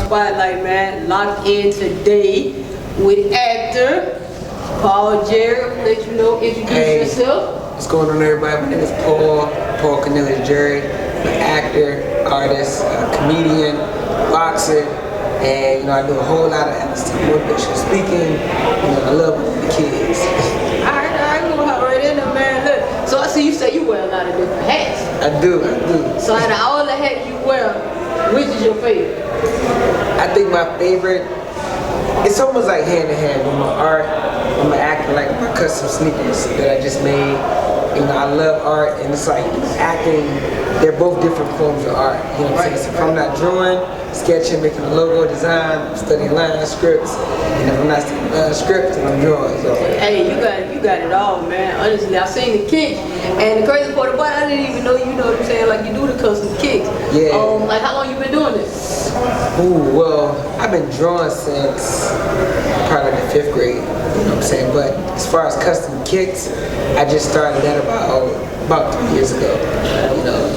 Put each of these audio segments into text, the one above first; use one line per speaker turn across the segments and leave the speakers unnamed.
Spotlight, man. Locked in today with actor Paul Jarrett. Let you know, introduce yourself.
What's going on, everybody? My name is Paul Cornelius Jarrett. I'm an actor, artist, comedian, boxer, and I do a whole lot of motivational speaking. I love the kids.
Alright, we're gonna hop right in there, man. Look, so I see you say you wear a lot of different hats.
I do.
So out of all the hats you wear, which is your favorite?
I think my favorite, it's almost like hand in hand with my art. I'm an actor, like my custom sneakers that I just made. I love art, and it's like acting, they're both different forms of art. You know what I'm saying? So if I'm not drawing, sketching, making a logo design, I'm studying lines, scripts, and if I'm not studying scripts, then I'm drawing. So.
Hey, you got it all, man. Honestly, I seen the kicks, and the crazy part about it, I didn't even know, you know what I'm saying, like you do the custom kicks.
Yeah.
Like how long you been doing this?
Ooh, well, I've been drawing since probably the 5th grade. You know what I'm saying? But as far as custom kicks, I just started that about 3 years ago.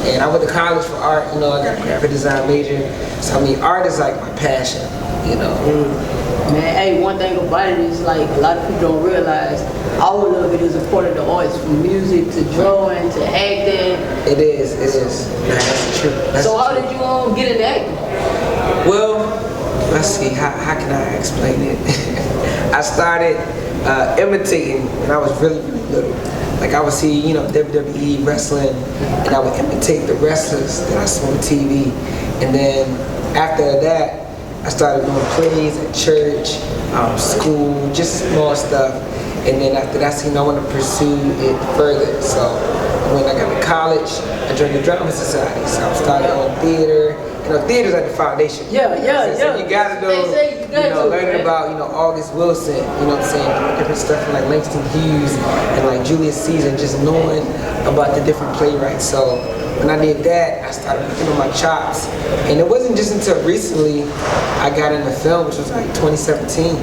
And I went to college for art. I got a graphic design major. So art is like my passion.
Man, hey, one thing about it is like a lot of people don't realize all of it is a part of the arts, from music to drawing to acting.
It is. That's true.
So how did you get into acting?
Well, let's see. How can I explain it? I started imitating when I was really little. Like I would see, WWE wrestling, and I would imitate the wrestlers that I saw on TV. And then after that, I started doing plays at church, school, just small stuff. And then after that, I want to pursue it further. So when I got to college, I joined the drama society. So I started on theater. Theater's like the foundation.
Yeah.
So you gotta know, learning about, August Wilson, different stuff from like Langston Hughes and like Julius Caesar, just knowing about the different playwrights. So when I did that, I started picking up my chops. And it wasn't just until recently I got into film, which was like 2017. You know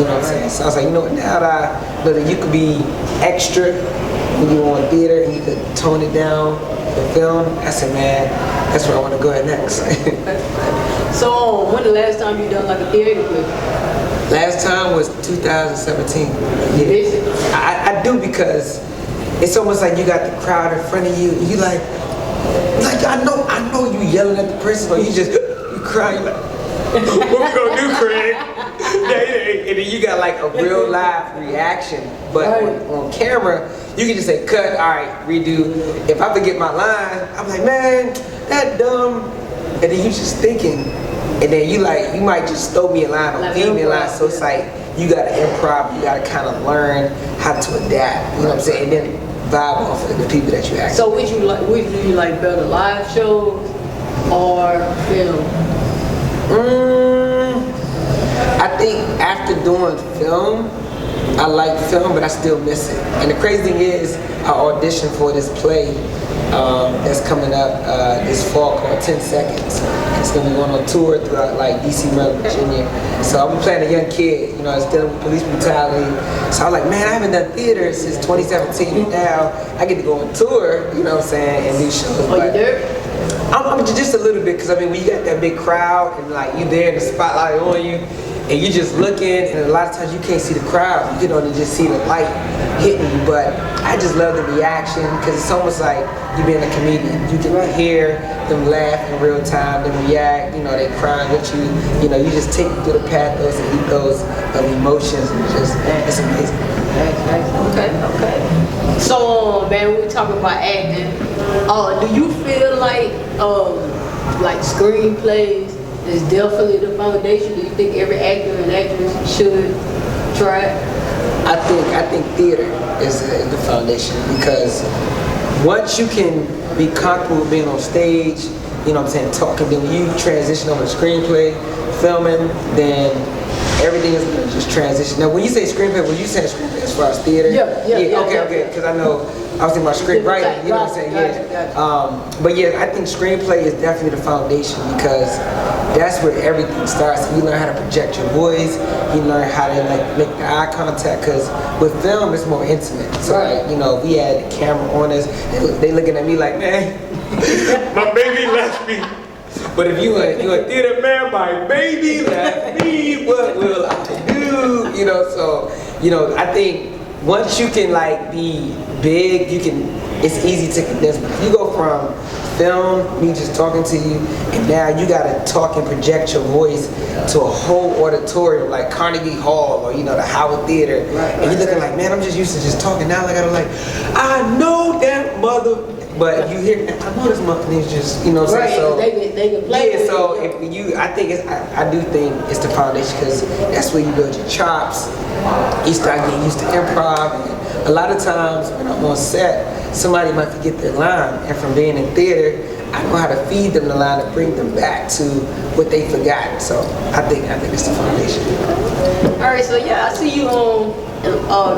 what I'm saying? So I was like, now that I know that you could be extra when you were on theater and you could tone it down for film, I said, man, that's where I want to go at next.
So when the last time you done like a theater play?
Last time was 2017. Yeah. I do, because it's almost like you got the crowd in front of you, and you like I know you yelling at the person, or you cry, you like, what we gonna do, Craig? And then you got like a real live reaction. But on camera, you can just say cut, all right, redo. If I forget my line, I'm like, man, that dumb. And then you just thinking, and then you might just throw me a line or leave me a line. So it's like you gotta improv, you gotta kind of learn how to adapt. You know what I'm saying? And then vibe off of the people that you act.
So which do you like better, live shows or film?
I think after doing film, I like film, but I still miss it. And the crazy thing is, I auditioned for this play that's coming up this fall called 10 Seconds. It's going to be going on tour throughout like DC, Maryland, Virginia. So I'll be playing a young kid, I was dealing with police brutality. So I was like, man, I haven't done theater since 2017. Now I get to go on tour, you know what I'm saying, and do shows.
You there?
I'm just a little bit, because when you got that big crowd and like you there and the spotlight on you, and you just looking, and a lot of times you can't see the crowd, you can only just see the light hitting you. But I just love the reaction, because it's almost like you being a comedian. You can hear them laugh in real time, them react, they crying with you. You just take them through the pathos and ethos of emotions, and it's amazing.
Okay. So man, when we talk about acting, do you feel like screenplays is definitely the foundation? Do you think every actor and actress should try it?
I think theater is the foundation, because once you can be comfortable with being on stage, talking, then when you transition over to screenplay, filming, then everything is going to just transition. Now, when you say screenplay, when you say screenplay as far as theater?
Yeah.
Okay, because I was thinking about script writing, you know what I'm saying?
Gotcha.
But yeah, I think screenplay is definitely the foundation, because that's where everything starts. You learn how to project your voice, you learn how to make the eye contact, because with film it's more intimate. So we had the camera on us, they looking at me like, man, my baby left me. But if you a theater man, my baby, let me, what will I do? You know, so, you know, I think once you can like be big, it's easy to condense. But if you go from film, me just talking to you, and now you gotta talk and project your voice to a whole auditorium like Carnegie Hall or, you know, the Howard Theater. And you're looking like, man, I'm just used to just talking. Now I gotta like, I know that mother. But if you hear, I know this mother is just, you know what I'm saying? So,
they can play
yeah,
with
so
it.
if you, I think I do think it's the foundation because that's where you build your chops. You start getting used to improv. And a lot of times when I'm on set, somebody might forget their line, and from being in theater, I know how to feed them the line and bring them back to what they forgot. So I think it's the foundation.
All right, so yeah, I see you on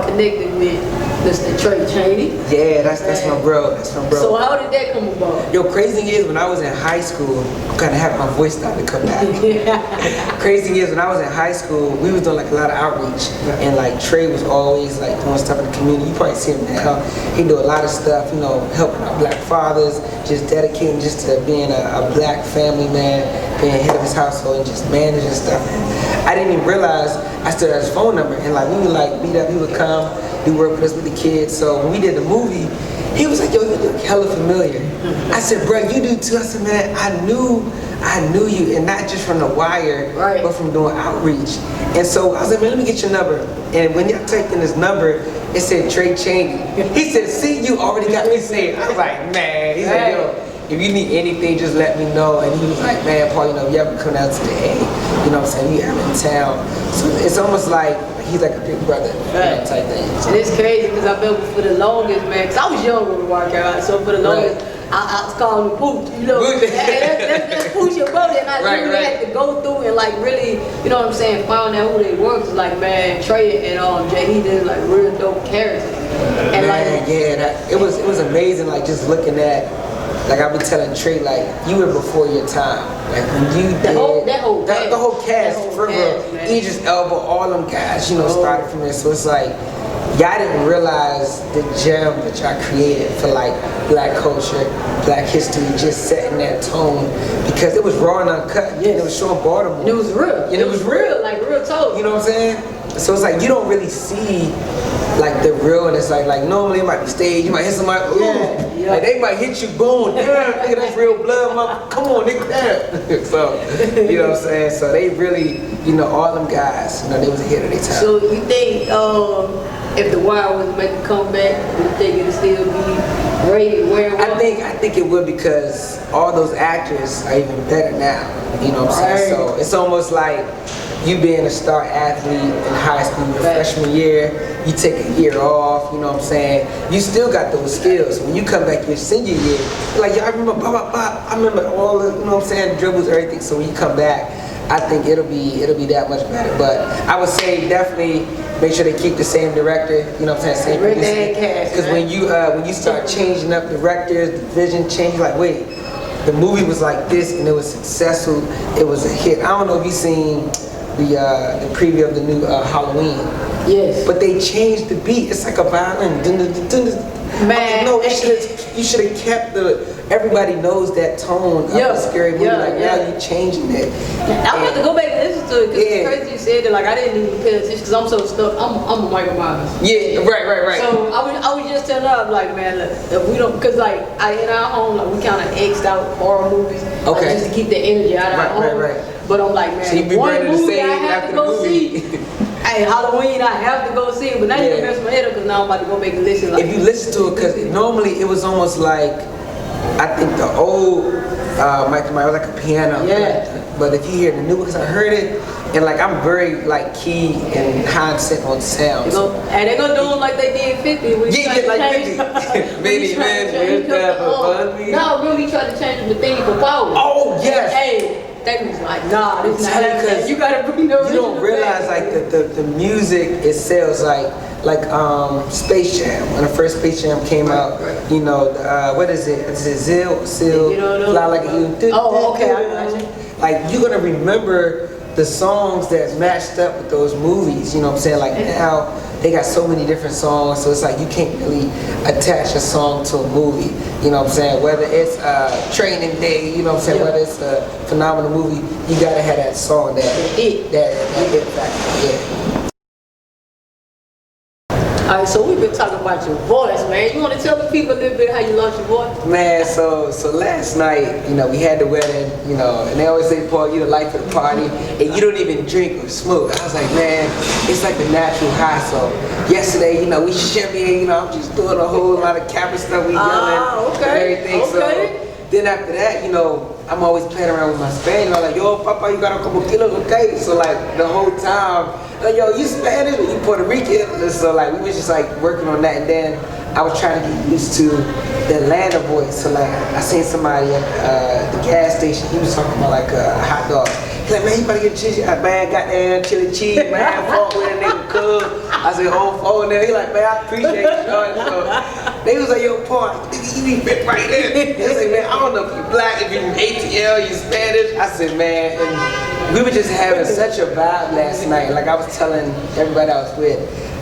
connected with Mr. Trey Chaney.
Yeah, that's my bro. That's my bro.
So how did that come about?
Yo, crazy is when I was in high school, I'm kind of having my voice start to come back. Crazy is when I was in high school, we was doing like a lot of outreach, and like Trey was always like doing stuff in the community. You probably see him now. He do a lot of stuff, you know, helping our black fathers, just dedicating just to being a black family man, being head of his household and just managing stuff. I didn't even realize I still had his phone number, and like we would like meet up. He would come, do work with us with the kids. So when we did the movie, he was like, yo, you look hella familiar. I said, bro, you do too. I said, man, I knew you, and not just from The Wire, but from doing outreach. And so I was like, man, let me get your number. And when y'all typed in his number, it said Trey Chaney. He said, see, you already got me saved. I was like, man. He said, yo, if you need anything, just let me know. And he was like, man, Paul, you know, if you ever come out to the A, you know what I'm saying, you ever in town. So it's almost like he's like a big brother, you know, type thing.
And it's crazy because I've been for the longest, man, because I was young when we walked out, so for the longest, I was calling him Pooch, you know. That's Pooch, your brother, and I really had to go through and like really, you know what I'm saying, find out who they were. Cause like, man, Trey and Jay, he did like real dope characters. And
man,
like,
yeah, it was amazing, like just looking at, like I be telling Trey, like you were before your time. Like when you did
the whole cast,
for real, Idris Elba, all them guys, you know, started from there. So it's like y'all didn't realize the gem that y'all created for like black culture, black history, just setting that tone because it was raw and uncut. And it was showing Baltimore.
And it was real.
And it was real,
like real talk.
You know what I'm saying? So it's like you don't really see like the realness, like normally it might be staged, you might hit somebody, ooh, like they might hit you, boom, damn, nigga, that's real blood, mama, come on, nigga, damn. So, you know what I'm saying? So they really, you know, all them guys, you know, they was ahead of their time.
So you think if The Wire was to make a comeback, you think it'd still be rated where it was?
I think it would because all those actors are even better now, you know what I'm saying? So it's almost like you being a star athlete in high school your freshman year, you take a year off, you know what I'm saying? You still got those skills. When you come back your senior year, you're like, yeah, I remember I remember all the, you know what I'm saying, dribbles, everything. So when you come back, I think it'll be that much better. But I would say definitely make sure they keep the same director, you know what I'm saying, same producer. Because when you start changing up directors, the vision change, like wait, the movie was like this and it was successful, it was a hit. I don't know if you've seen the preview of the new Halloween.
Yes.
But they changed the beat. It's like a violin. Man, no, you should have kept everybody knows that tone of the scary movie. Now you're changing it.
I have to go back and listen to it because it's crazy you said it. Like I didn't even pay attention because I'm so stuck. I'm a Michael Myers.
Yeah, right.
So I was just telling her, like, man, look, if we don't, because like in our home, like we kind of X'd out horror movies, like, just to keep the energy out of our home. Right. But I'm like, man,
so you be
one
ready to
movie
say
I have to go see. Hey, Halloween, I have to go see it, but now you mess my head up because now I'm about to go back and listen. Like,
if you listen to it, because normally it was almost like, I think the old Michael Myers was like a piano. But if you hear the new one, because I heard it, and like I'm very like key and hindsight on sound.
And they're gonna do it like they did 50. When
like 50. Many men,
no, really try to change the theme for power.
Oh, yes.
Hey. They was like, nah, this not happening. You gotta bring the original.
You don't realize like the music itself, like Space Jam. When the first Space Jam came out, you know, what is it? Is it Seal? Fly Like a You.
Oh, okay. I got you.
Like you're gonna remember the songs that matched up with those movies. You know what I'm saying? Like now, they got so many different songs, so it's like you can't really attach a song to a movie. You know what I'm saying? Whether it's Training Day, you know what I'm saying? Whether it's a phenomenal movie, you gotta have that song that hit factor. Yeah.
All right, so we've been talking about your voice, man. You want to tell the people a little bit how you lost your voice?
Man, so last night, you know, we had the wedding, you know, and they always say, Paul, you the life of the party, and you don't even drink or smoke. I was like, man, it's like the natural high. So yesterday, you know, we shimmying, you know, I'm just doing a whole lot of Kappa stuff, we yelling and everything. So then after that, you know, I'm always playing around with my Spanish. I'm like, yo, Papa, you got a couple kilos, okay? So like the whole time, like, yo, you Spanish or you Puerto Rican? So like we was just like working on that, and then I was trying to get used to the Atlanta voice. So like I seen somebody at the gas station. He was talking about like a hot dog. He's like, man, you better get cheese. Man, goddamn chili cheese, man. Fuck with a nigga cool. I said, oh, now. He like, man, I appreciate you, Sean. So they was like, yo, Paul, you need fit right there. They was like, man, I don't know if you black, if you ATL, you Spanish. I said, man, and we were just having such a vibe last night. Like I was telling everybody I was with,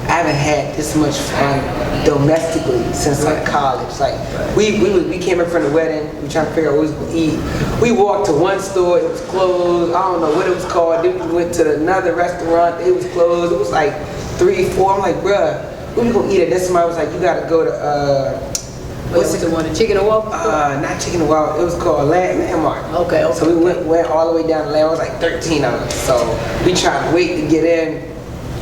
I haven't had this much fun domestically since like college. Like we came in from the wedding, we trying to figure out what we was gonna eat. We walked to one store, it was closed. I don't know what it was called. Then we went to another restaurant, it was closed. It was like 3, 4. I'm like, bruh, what we gonna eat at? Then somebody was like, you gotta go to
what's it? The Chicken and Waffle?
Not Chicken and Waffle. It was called Landmark.
Okay.
So we went all the way down to Landmark. It was like 13 of us. So we tried to wait to get in.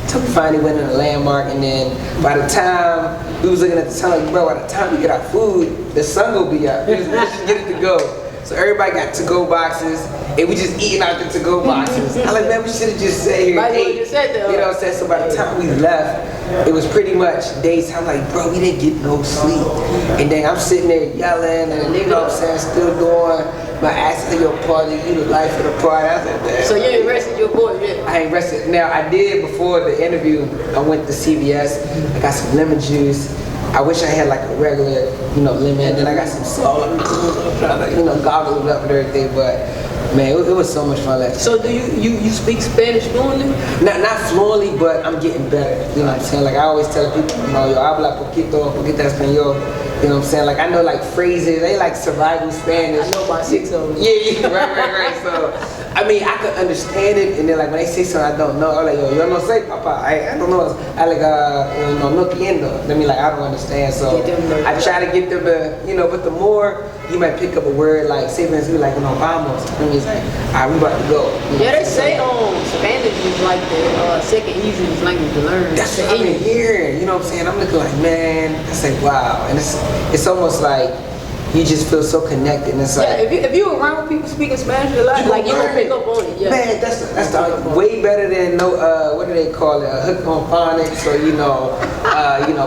Till we finally went in the Landmark, and then by the time we was looking at the time, like, bro, by the time we get our food, the sun will be up. We just get it to go. So everybody got to-go boxes, and we just eating out the to-go boxes. I like, man, we should have just sat here and ate. You know what I'm saying? So by the time we left, it was pretty much daytime. Like, bro, we didn't get no sleep. And then I'm sitting there yelling, and you know what I'm saying, still doing my ass to your party, you the life of the party. I said, man.
So you ain't rested your voice yet?
I ain't rested. Now, I did before the interview. I went to CVS. I got some lemon juice. I wish I had like a regular, you know, lemon. Then I got some salt, you know, goggled up and everything. But man, it was so much fun last night.
So do you speak Spanish fluently?
Not fluently, but I'm getting better. You know what I'm saying? Like I always tell people, you know, yo habla poquito español. You know what I'm saying? Like I know like phrases, they like survival Spanish.
I know about 6 of them.
Yeah, right. So I mean, I could understand it, and then like when they say something I don't know, I'm like, yo no sé, papa. I don't know. I like you know, no entiendo. I mean, like I don't understand. So I try to get them to, you know, but the more you might pick up a word like, say for instance, like, you know, vamos. I mean, it's like, all right, we about to go. You know
yeah, they say Spanish is like the second easiest language to learn.
That's what I've been hearing. You know what I'm saying? I'm looking like, man, I say, wow, and it's almost like you just feel so connected, and it's like,
yeah, if you around people speaking Spanish a lot, like you gonna pick up on it. Yeah.
Man, that's way better than what do they call it? Hook on phonics, or you know,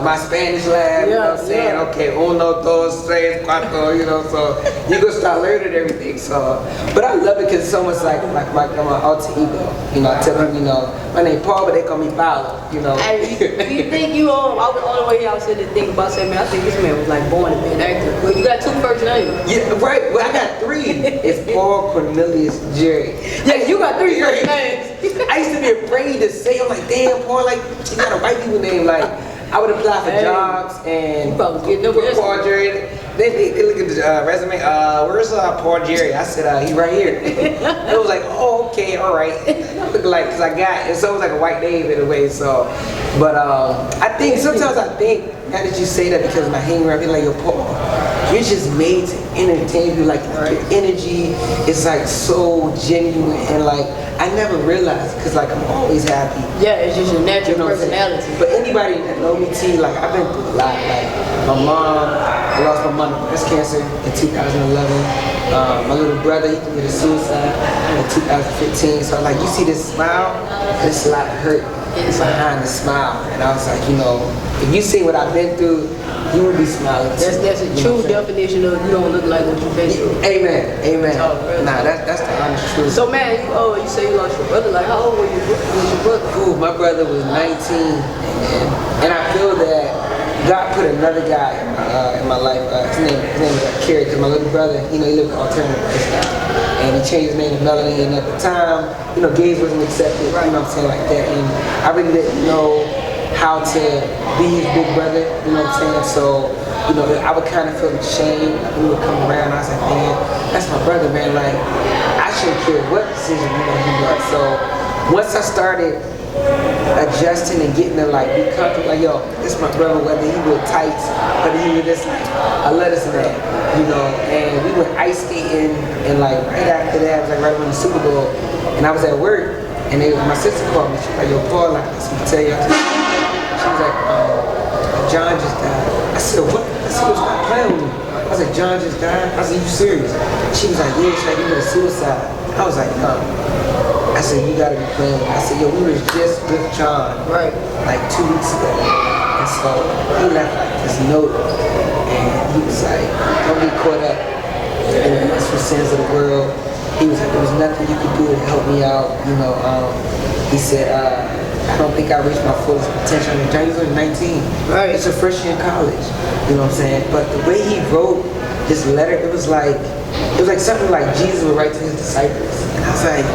my Spanish lab. You know what I'm saying? Okay, uno, dos, tres, cuatro. You know, so you gonna start learning everything. So, but I love it because it's almost like my alter ego. You know, I tell them, you know, my name Paul, but they call me Paulo. You know.
Hey, you think you I was all the way here. I was sitting there thinking about saying, man, I think this man was like born to be an actor. Well, you got 2 first names.
Yeah, right. Well, I got 3. It's Paul Cornelius Jerry.
Yeah, you got 3 first names.
I used to be afraid to say. I'm like, damn, Paul, like you got a white people name. Like I would apply for jobs and put Paul Jerry. They look at the resume. Where's Paul Jerry? I said, he right here. It was like, oh, okay, all right. Look like, cause I got, it's always like a white name in a way. So, but I think sometimes now that you say that, because my hang around, be like, yo, Paul, you're just made to entertain you. Like your energy is like so genuine, and like I never realized, cause like I'm always happy.
Yeah, it's just your natural personality.
But anybody that know me, T, like I've been through a lot. Like my mom, I lost my mom to breast cancer in 2011. My little brother, he committed suicide in 2015. So like, you see this smile, there's a lot of hurt behind the smile. And I was like, you know, if you see what I've been through, you will be smiling too.
That's a true definition of you don't look like what you've been through.
Amen. Nah, that's the honest truth.
So man, you say you lost your brother. Like how old was your brother?
Ooh, my brother was 19, and I feel that God put another guy in my life. His name is Kerry, because my little brother, you know, he lived an alternative lifestyle, and he changed his name to Melanie. And at the time, you know, gays wasn't accepted. You know what I'm saying, like that. And I really didn't know how to be his big brother, you know what I'm saying? So, you know, I would kind of feel ashamed. He would come around, I was like, man, that's my brother, man. Like, I shouldn't care what decision, you know, he does. So, once I started adjusting and getting to like be comfortable, like, yo, this is my brother, whether he wear tights, whether he wear this, like, I let us know, you know. And we went ice skating, and like right after that, it was like right around the Super Bowl, and I was at work, and my sister called me. She was like, yo, Paul, like, let me tell you. She was like, John just died. I said, what? I said, stop playing with me. I was like, John just died? I said, you serious? She was like, yeah, she's like, he was suicide. I was like, no. I said, you gotta be playing with me. I said, yo, we was just with John, right, like 2 weeks ago. And so he left like this note, and he was like, don't get caught up in the lustful sins of the world. He was like, there was nothing you could do to help me out, you know. He said, I don't think I reached my fullest potential. I mean, John, he was only 19. Right. It's a freshman in college. You know what I'm saying? But the way he wrote this letter, it was like something like Jesus would write to his disciples. And I was like,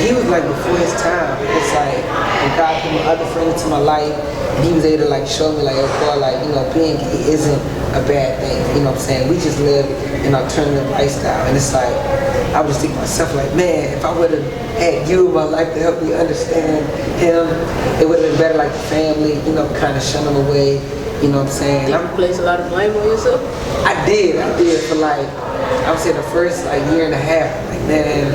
he was like before his time. It's like when God put my other friend into my life, and he was able to like show me like, oh, Paul, like, you know, being gay isn't a bad thing. You know what I'm saying? We just live an alternative lifestyle. And it's like, I would just think to myself like, man, if I would have had you in my life to help me understand him, it would have been better, like the family, you know, kind of shun him away, you know what I'm saying?
Did you place a lot of blame on yourself?
I did for like, I would say the first like year and a half. Like, man,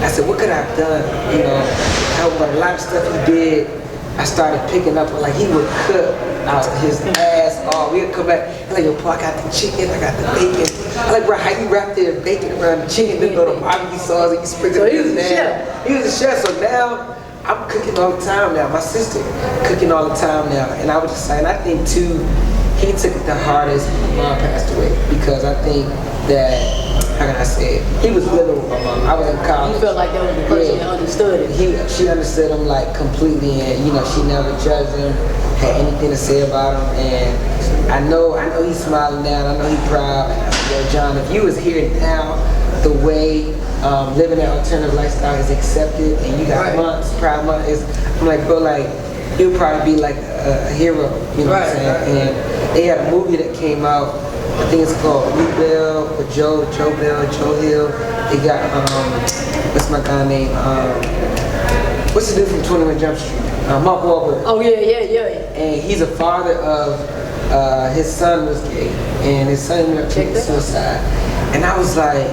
I said, what could I have done? You know, a lot of stuff he did, I started picking up on, like, he would cook out his ass off. We'd come back, he's like, yo, Paul, I got the chicken, I got the bacon. I'm like, bro, how you wrap the bacon around the chicken, then go to barbecue sauce, and you sprinkle it.
So he was a chef.
He was a chef, so now I'm cooking all the time now. My sister cooking all the time now. And I was just saying, I think too, he took it the hardest when my mom passed away, because I think that, how can I say it? He was living with my mom. I was in college.
You felt like that was the person that understood it.
She understood him like completely, and you know, she never judged him, had anything to say about him. And I know he's smiling now, and I know he's proud. And I said, yo, John, if you was here now, the way living that alternative lifestyle is accepted, and you got months, proud months, I'm like, bro, like, he'll probably be like a hero, you know what I'm saying? And they had a movie that came out, I think it's called Blue Bell with Joe Bell, Joe Hill. They got, what's my guy name? What's the dude from 21 Jump Street? Mark Wahlberg.
Oh, yeah.
And he's a father of, his son was gay, and his son ended up committing suicide. And I was like,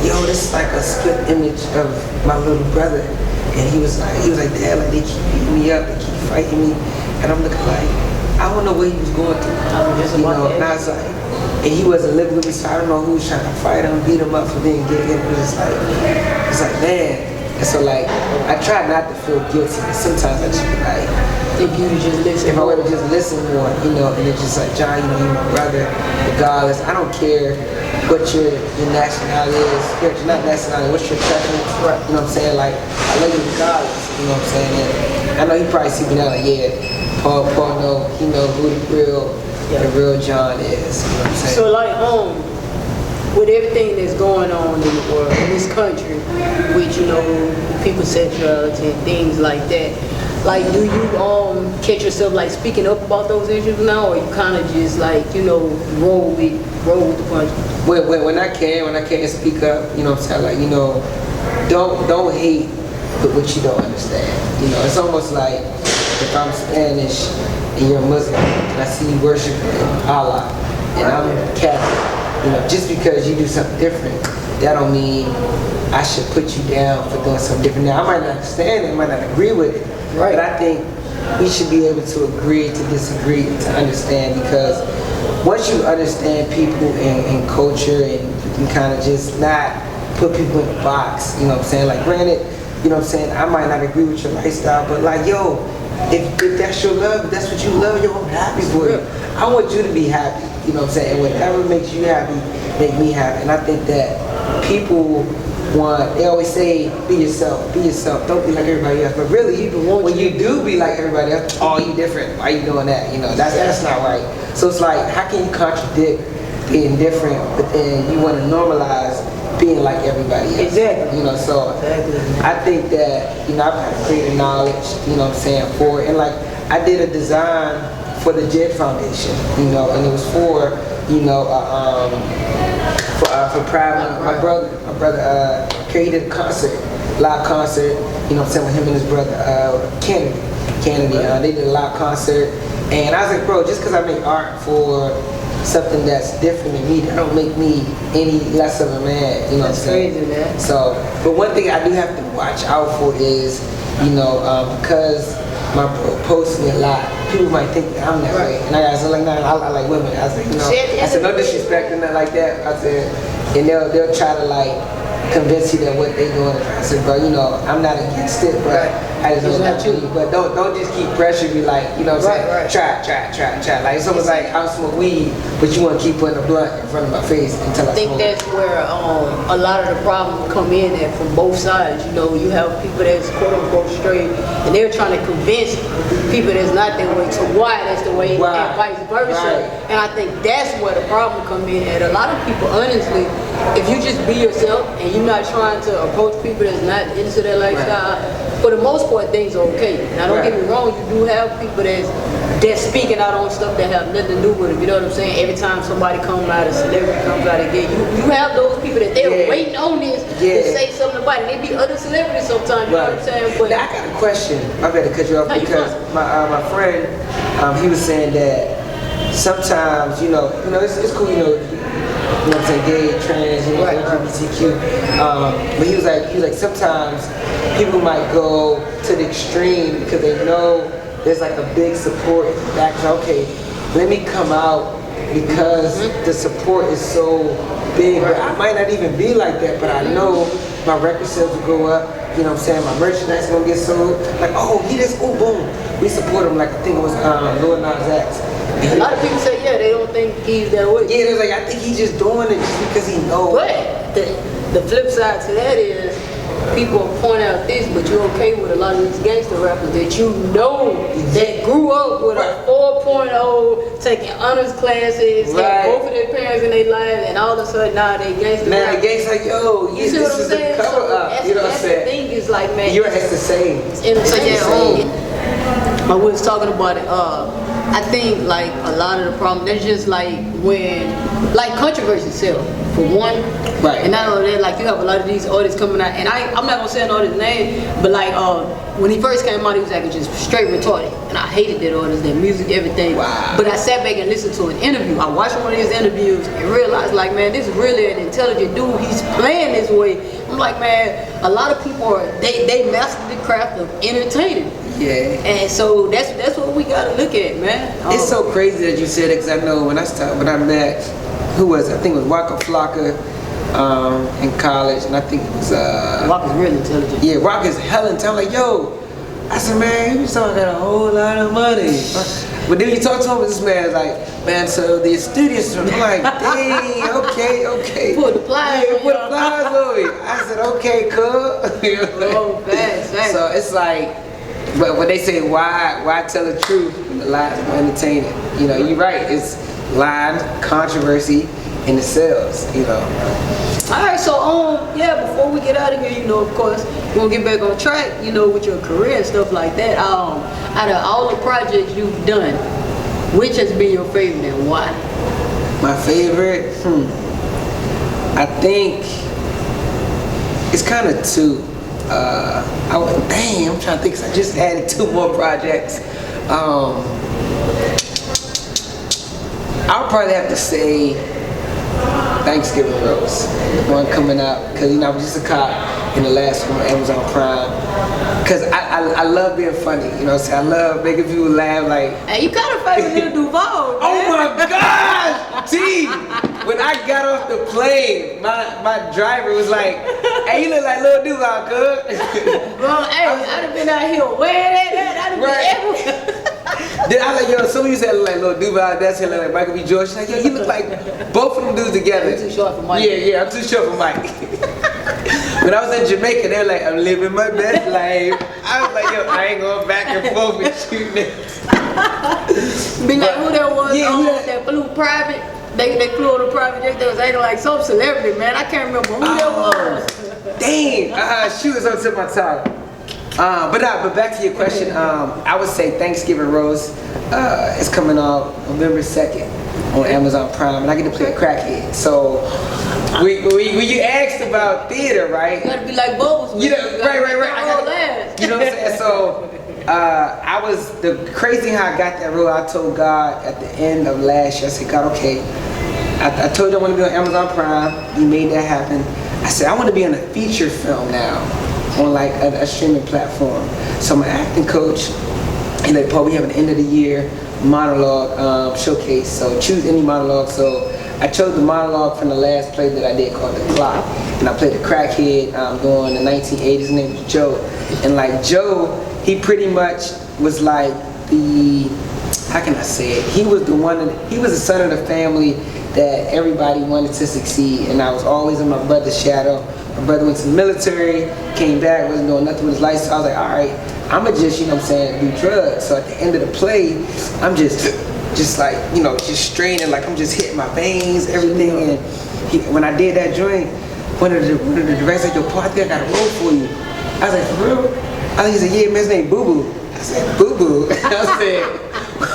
yo, this is like a split image of my little brother. And he was like, Dad, like, they keep beating me up, they keep fighting me. And I'm looking like, I don't know what he was going through. You know, and I was like, and he wasn't living with me, so I don't know who was trying to fight him, beat him up for being gay. It was like, man. And so like, I try not to feel guilty. Sometimes I just be like,
if you just listen,
if I would have just listened more, you know, and it's just like, John, you know, you're my brother, regardless. I don't care what your nationality is, not nationality, what's your preference, you know what I'm saying? Like, I love you regardless, you know what I'm saying? And I know he probably see me now like, yeah, Paul know, he know who the real John is, you know what I'm saying?
So like, with everything that's going on in the world, in this country, with, you know, people's sexuality and things like that, like, do you catch yourself like speaking up about those issues now, or you kind of just like, you know, roll with the punch?
When I can speak up, you know what I'm saying, like, you know, don't hate what you don't understand. You know, it's almost like if I'm Spanish and you're Muslim and I see you worshiping Allah and I'm Catholic, you know, just because you do something different, that don't mean I should put you down for doing something different. Now, I might not understand it, I might not agree with it, but I think we should be able to agree to disagree, to understand, because once you understand people and culture, and you can kind of just not put people in a box, you know what I'm saying? Like, granted, you know what I'm saying, I might not agree with your lifestyle, but like, yo, if that's your love, if that's what you love, yo, I'm happy for you. I want you to be happy, you know what I'm saying? And whatever makes you happy, make me happy. And I think that people they always say, be yourself, don't be like everybody else. But really, when you do be like everybody else, oh, you different, why you doing that? You know, that's not right. So it's like, how can you contradict being different, but then you want to normalize being like everybody else?
Exactly.
You know, so I think that, you know, I've got greater knowledge, you know what I'm saying, for it. And like, I did a design for the JED Foundation, you know, and it was for, you know, for Pride. My brother created a concert, live concert, you know what I'm saying, with him and his brother, Kennedy. They did a live concert, and I was like, bro, just because I make art for something that's different than me, that don't make me any less of a man, you know what I'm saying?
Crazy, man.
So, but one thing I do have to watch out for is, you know, because my bro posts me a lot, people might think that I'm that way. And I was like, nah, I like women. I was like, you know, I said, no disrespect and nothing like that. I said, and they'll try to like convince you that what they doing. I said, bro, you know, I'm not against it, but I just don't have to. But don't just keep pressuring me like, you know what I'm saying? Try. Like it's almost like I smoke weed, but you want to keep putting a blunt in front of my face until I
think
smoke.
that's where a lot of the problems come in at from both sides. You know, you have people that's quote unquote straight, and they're trying to convince people that's not that way to why that's the way, and vice versa. And I think that's where the problem come in at. A lot of people, honestly, if you just be yourself and you're not trying to approach people that's not into that lifestyle, for the most part, things are okay. Now, don't get me wrong, you do have people that's speaking out on stuff that have nothing to do with it. You know what I'm saying? Every time somebody comes out, a celebrity comes out again, you have those people that they're waiting on this to say something about it. They be other celebrities sometimes, you know what I'm saying? But
now, I got a question. I better cut you off because my friend, he was saying that sometimes, you know, it's cool, you know what I'm saying, gay, trans, you know, LGBTQ. But he was like, sometimes people might go to the extreme because they know there's like a big support back. Okay, let me come out because the support is so big. But I might not even be like that, but I know my record sales will go up. You know what I'm saying? My merchandise gonna get sold. Like, oh, he just, oh, boom. We support him. Like, I think it was Lil Nas X.
A lot of people say, they don't think he's that way.
Yeah, it was like, I think he's just doing it just because he knows.
But the flip side to that is, people point out this, but you're okay with a lot of these gangster rappers that you know that grew up with a 4.0, taking honors classes, had both of their parents in their lives, and all of a sudden now they gangster.
Now the gangster like, yo,
you see
this
what I'm
is
saying?
a cover up. You know what I'm saying?
The thing is like, man,
you're it's the same.
I was talking about it. I think like a lot of the problem, there's just like when, like controversy itself, for one. And not only that, like you have a lot of these artists coming out, and I'm not gonna say an artist's name, but like when he first came out, he was acting just straight retarded, and I hated that artist, their music, everything. But I sat back and listened to an interview. I watched one of his interviews and realized, like, man, this is really an intelligent dude. He's playing this way. I'm like, man, a lot of people they mastered the craft of entertaining. And so that's what we gotta look at, man.
It's so crazy that you said it, because I know when I met, who was it? I think it was Waka Flocka in college, and I think it was
Waka's really intelligent.
Yeah, Waka's hella intelligent. Like, yo, I said, man, you talking got a whole lot of money. But then you talk to him, this man's like, man, so the studios, I'm like, dang, okay.
Put the pliers on
put the pliers on me. I said, okay, cool.
Fast.
So it's like, but when they say why tell the truth when the lies are entertaining, you know, you're right. It's lies, controversy, and the sales, you know.
All right, so before we get out of here, you know, of course, we're gonna get back on track, you know, with your career and stuff like that. Out of all the projects you've done, which has been your favorite and why?
My favorite, I think it's kind of two. I'm trying to think, 'cause I just added 2 more projects. I'll probably have to say Thanksgiving Rose, the one coming out, because, you know, I was just a cop in the last one on Amazon Prime. Because I love being funny, you know what I'm saying? I love making people laugh, like...
Hey, you kind of favorite Lil Duval, man.
Oh my gosh! T! When I got off the plane, my driver was like, hey, you look like Lil Duval, cuz.
Well, hey, I'd have been out here wearing that. I'd have been everywhere.
Then I was like, yo, some of you said I look like Lil Duval, that's him, like Michael B. Jordan. She's like, yo, you look like both of them dudes together.
I'm too short for Mike.
Yeah, I'm too short for Mike. When I was in Jamaica, they were like, I'm living my best life. I was like, yo, I ain't going back and forth with you niggas.
Be like, who that was that flew private? They flew on a private jet. They was acting like some celebrity, man. I can't remember who that was.
Dang, she was on tip of my tongue. But back to your question. I would say Thanksgiving Rose is coming out November 2nd on Amazon Prime, and I get to play a crackhead. So when you asked about theater, right?
You gotta be like Bubbles.
You know, right. You know what I'm saying? So I was the crazy how I got that role. I told God at the end of last year. I said, God, okay. I told you I want to be on Amazon Prime. You made that happen. I said I want to be on a feature film now, on like a streaming platform. So my acting coach, and like, Paul, we have an end of the year monologue showcase. So choose any monologue. So I chose the monologue from the last play that I did called The Clock, and I played the crackhead during the 1980s. His name was Joe, and like Joe, he pretty much was like the, how can I say it? He was the one. He was the son of the family that everybody wanted to succeed, and I was always in my brother's shadow. My brother went to the military, came back, wasn't doing nothing with his life, so I was like, all right, I'ma just, you know what I'm saying, do drugs. So at the end of the play, I'm just like, you know, just straining, like I'm just hitting my veins, everything. And when I did that joint, one of the directors said, yo, Paul, I think I got a role for you. I was like, for real? I think he said, yeah, man, his name Boo Boo. I said, Boo Boo? I said,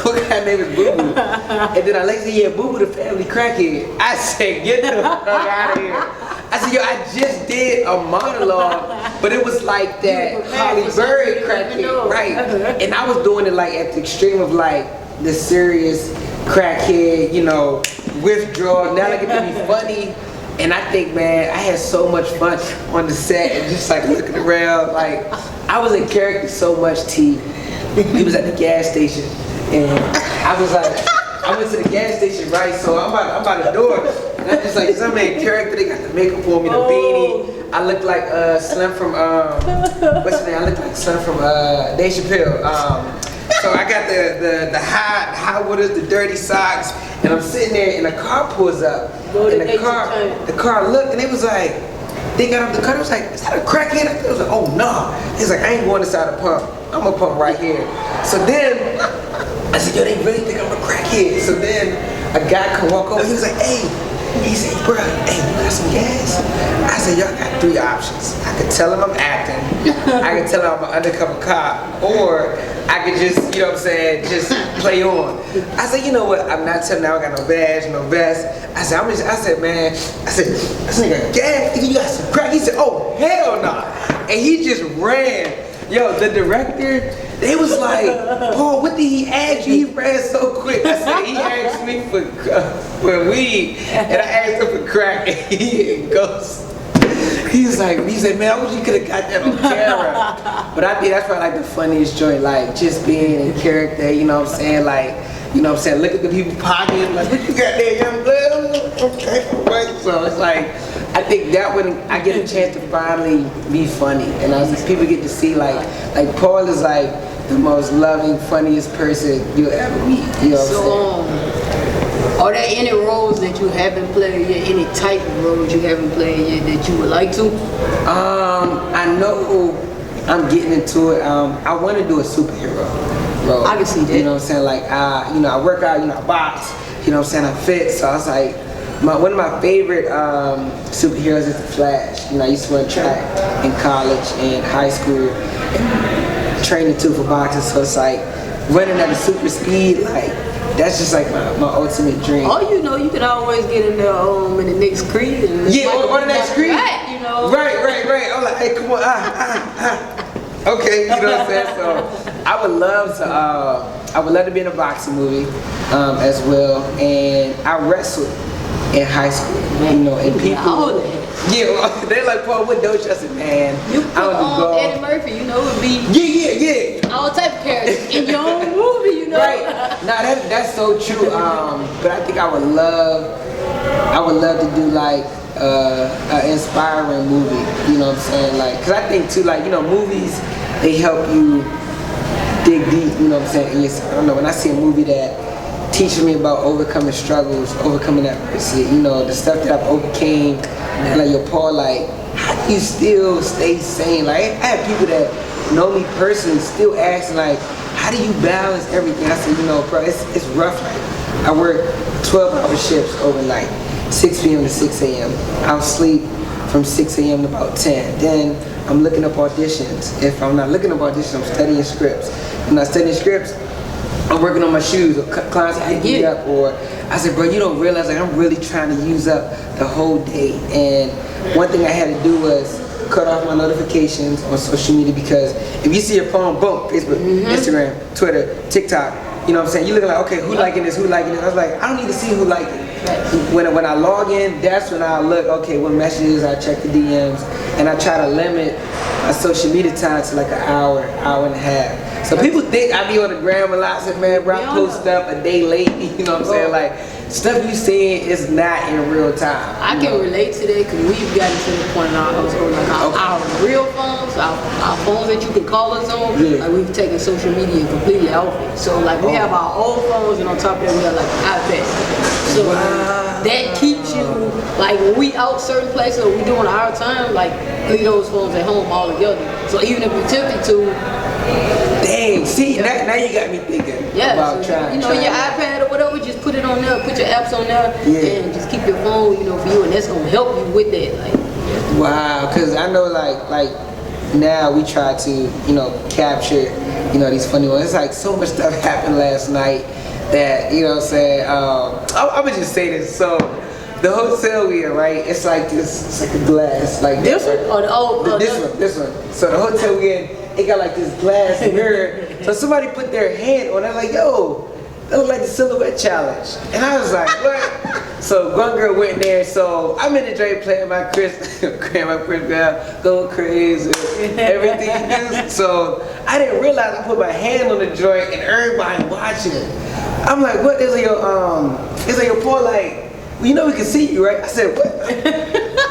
what kind of name is Boo Boo? And then I said, yeah, Boo Boo the family crackhead. I said, get the fuck out of here. I said, yo, I just did a monologue, but it was like that Holly Berry crackhead, right? And I was doing it like at the extreme of like the serious crackhead, you know, withdrawal. Now I get to be funny. And I think, man, I had so much fun on the set and just like looking around. Like, I was in character so much, T. He was at the gas station, and I was like, I went to the gas station, right? So I'm by the door, and I'm just like, cause I'm in character. They got the makeup for me, the beanie. I look like Slim from what's his name? I look like Slim from Dave Chappelle. So I got the high waters, the dirty socks, and I'm sitting there, and the car pulls up, and the car looked, and it was like, they got off the car. It was like, is that a crackhead? I was like, oh no. He's like, I ain't going inside the pump. I'm gonna pump right here. So then I said, yo, they really think I'm a crackhead. So then a guy come walk over. He was like, hey. He said, bro, hey, you got some gas? I said, yo, I got 3 options. I could tell him I'm acting. I could tell him I'm an undercover cop, or I could just, you know what I'm saying, just play on. I said, you know what? I'm not telling him I got no badge, no vest. I said, man, this nigga gas. You got some crack? He said, oh, hell no. And he just ran. Yo, the director, they was like, Paul, what did he ask you? He ran so quick. I said, he asked me for weed, and I asked him for crack, and he goes. He said, man, I wish you could have got that on camera. But I think that's probably like the funniest joint, like just being in character, you know what I'm saying? Like, you know what I'm saying? Look at the people pocket, like, what you got there, young blood? Okay, right. So it's like, I think that when I get a chance to finally be funny, and people get to see like Paul is like the most loving, funniest person you'll ever meet. You know what I'm saying?
Are there any roles that you haven't played yet? Any type of roles you haven't played yet that you would like to?
I know I'm getting into it. I want to do a superhero role.
I can see that.
You know what I'm saying? Like, you know, I work out, you know, I box. You know what I'm saying? I fit. So I was like, one of my favorite superheroes is the Flash. You know, I used to run track in college and high school, and training too for boxing. So it's like running at a super speed, like that's just like my ultimate dream.
Oh, you know, you can always get in there in the next Creed. And
yeah, on the next Creed.
Right, you know.
Right. I'm like, hey, come on, Okay, you know what I'm saying? So I would love to be in a boxing movie as well, and I wrestled in high school, you know, and people, yeah, they're like, Paul, what don't you? I said, man,
you put on Eddie Murphy, you know, it would be
yeah,
all type of characters in your own movie, you know.
Right. Now that's so true. But I think I would love to do like an inspiring movie. You know what I'm saying? Like, cause I think too, like, you know, movies, they help you dig deep. You know what I'm saying? And I don't know, when I see a movie that teaching me about overcoming struggles, overcoming adversity, you know, the stuff that I've overcame, and like, yo, Paul, like, how do you still stay sane? Like, I have people that know me personally still asking, like, how do you balance everything? I said, you know, bro, it's rough. Like, I work 12-hour shifts overnight, 6 p.m. to 6 a.m. I'll sleep from 6 a.m. to about 10. Then I'm looking up auditions. If I'm not looking up auditions, I'm studying scripts. When I'm studying scripts, I'm working on my shoes, or clients pick me up, or I said, bro, you don't realize like I'm really trying to use up the whole day. And one thing I had to do was cut off my notifications on social media, because if you see your phone, boom, Facebook, Instagram, Twitter, TikTok, you know what I'm saying? You looking like, okay, who liking this, who liking this? I was like, I don't need to see who like it. When I log in, that's when I look, okay, what messages, I check the DMs, and I try to limit my social media time to like an hour, hour and a half. So people think I be on the gram a lot, so man, bro, I post up a day late, you know what I'm saying? Like, stuff you seeing is not in real time.
I can relate to that because we've gotten to the point in our household, like our real phones, our phones that you can call us on, like we've taken social media completely off it. So like we have our old phones, and on top of that we have like an iPad. So that keeps you, like when we out certain places or we doing our time, like leave those phones at home all together. So even if you're tempted to,
dang, see, now you got me thinking about trying.
You know, your iPad or whatever, just put it on there, put your apps on there, and just keep your phone, you know, for you, and that's gonna help you with that. Like,
wow, because I know like now we try to, you know, capture, you know, these funny ones. It's like so much stuff happened last night that, you know what I'm saying, I'm gonna just say this. So the hotel we in, right, it's like this, it's like a glass, like
this one or the old?
This one. So the hotel we in, it got like this glass mirror. So somebody put their hand on it, like, yo, that look like the silhouette challenge. And I was like, what? So one girl went there, so I'm in the joint playing my Chris Brown, going crazy, everything you do. So I didn't realize I put my hand on the joint and everybody watching it. I'm like, what is your Paul, like, well, you know we can see you, right? I said, what?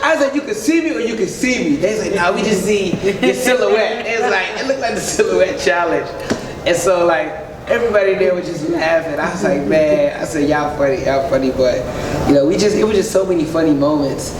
I said, you can see me or you can see me. They said, no, we just see your silhouette. It's like, it looked like the silhouette challenge. And so like, everybody there was just laughing. I was like, man, I said, y'all funny, but you know, it was just so many funny moments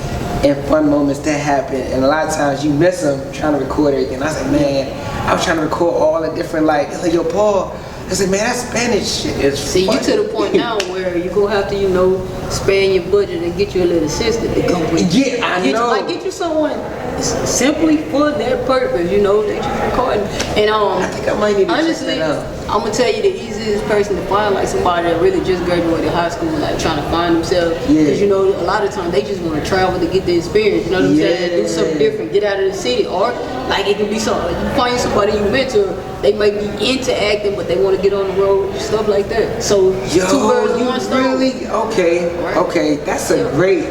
and fun moments that happen. And a lot of times you miss them trying to record everything. I was like, man, I was trying to record all the different, like, it's like, yo, Paul, I said, man, that Spanish shit is
See,
funny.
you to the point now where you gonna have to, you know, spend your budget and get you a little assistant to come with you.
Yeah, I know.
Get you someone simply for that purpose, you know, that you're recording. And
I think I might need to
honestly,
check that out.
I'm gonna tell you the easiest person to find, like somebody that really just graduated high school, like trying to find themselves. Because you know, a lot of times they just want to travel to get the experience. You know what I'm saying? Do something different, get out of the city, or like it can be something. Like you find somebody you mentor, they may be into acting, but they want to get on the road, stuff like that. So two birds, one stone.
Really? Okay, right. Okay, that's a great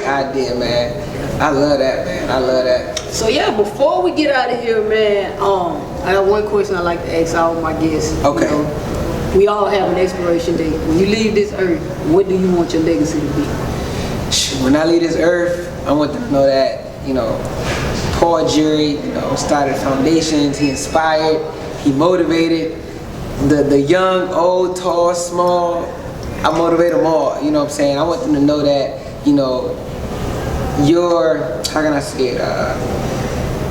idea, man. I love that, man. I love that.
So yeah, before we get out of here, man, I got one question I like to ask all my guests.
Okay.
You know, we all have an expiration date. When you leave this earth, what do you want your legacy to be?
When I leave this earth, I want them to know that, you know, Paul Jerry, you know, started foundations. He inspired, he motivated the young, old, tall, small. I motivate them all. You know what I'm saying? I want them to know that, you know, how can I say it?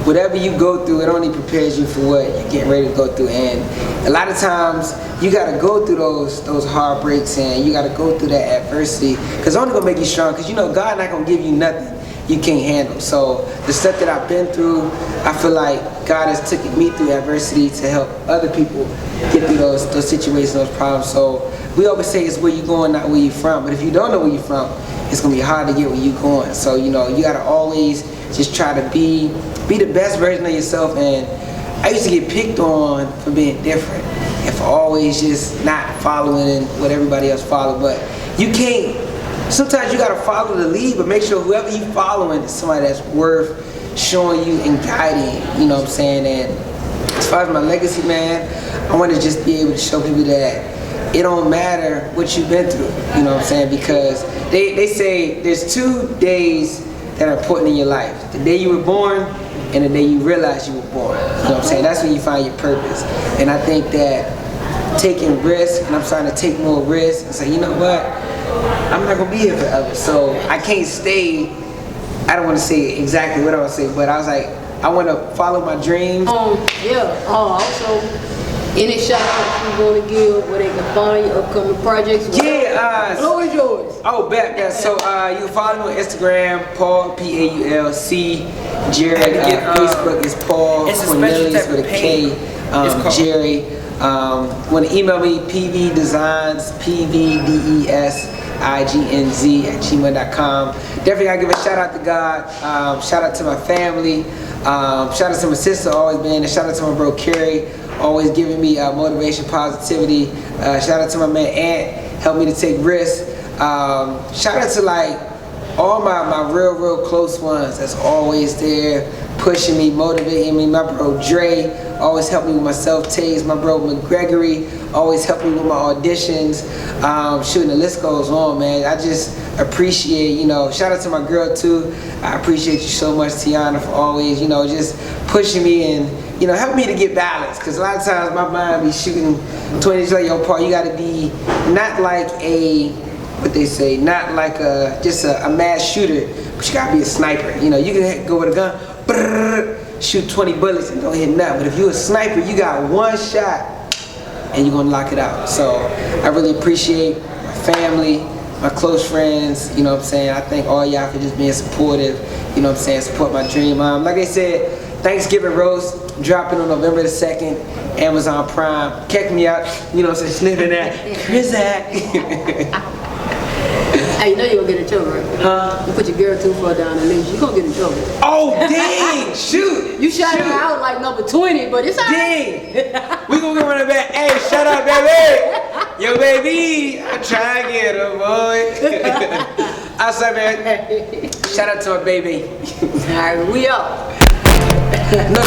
Whatever you go through, it only prepares you for what you're getting ready to go through. And a lot of times, you gotta go through those heartbreaks, and you gotta go through that adversity, because it's only gonna make you strong. Because you know, God not gonna give you nothing you can't handle. So the stuff that I've been through, I feel like God has taken me through adversity to help other people get through those situations, those problems. So we always say it's where you're going, not where you're from. But if you don't know where you're from, it's gonna be hard to get where you're going. So you know, you gotta always just try to be the best version of yourself. And I used to get picked on for being different and for always just not following what everybody else followed. But you can't. Sometimes you gotta follow the lead, but make sure whoever you following is somebody that's worth showing you and guiding. You know what I'm saying? And as far as my legacy, man, I want to just be able to show people that it don't matter what you've been through. You know what I'm saying? Because they say there's 2 days that are important in your life: the day you were born and the day you realize you were born. You know what I'm saying? That's when you find your purpose. And I think that taking risks, and I'm starting to take more risks and say, you know what? I'm not gonna be here forever, so I can't stay. I don't want to say exactly what I want to say, but I was like, I want to follow my dreams.
Also, any shout out you want to give where they can find your upcoming projects?
Yeah,
Floor is yours.
Oh, bet. So you can follow me on Instagram, Paul Paulc Jerry. Facebook is Paul Cornelius with a K. Jerry. Want to email me pvdesigns pvdesigns@gmail.com. Definitely gotta give a shout out to God. Shout out to my family. Shout out to my sister, always been, and shout out to my bro Kerry, always giving me motivation, positivity. Shout out to my man Ant, helped me to take risks. Shout out to like all my real close ones that's always there, pushing me, motivating me. My bro Dre always helped me with my self-taste. My bro McGregory always helped me with my auditions. Shooting, the list goes on, man. I just appreciate, shout out to my girl too. I appreciate you so much, Tiana, for always, just pushing me and, helping me to get balanced. Because a lot of times my mind be shooting 20 like, yo, Paul, you got to be not like what they say, not like just a mass shooter, but you gotta be a sniper. You can go with a gun, shoot 20 bullets and don't hit nothing. But if you're a sniper, you got one shot and you're gonna lock it out. So I really appreciate my family, my close friends, I thank all y'all for just being supportive, support my dream. Like I said, Thanksgiving roast dropping on November the 2nd, Amazon Prime. Check me out, sniffing that Krizak.
Hey, you know you're gonna get in trouble, right?
Huh?
You put your girl too far down the list, you're gonna get in trouble.
Oh, dang! Shoot!
You shot her out like number 20, but it's all right.
Dang! We gonna go run it back. Hey, shut up, baby! Yo, baby! I'm trying to get her, boy. Outside, man. Shout out to my baby.
All right, we up.
No,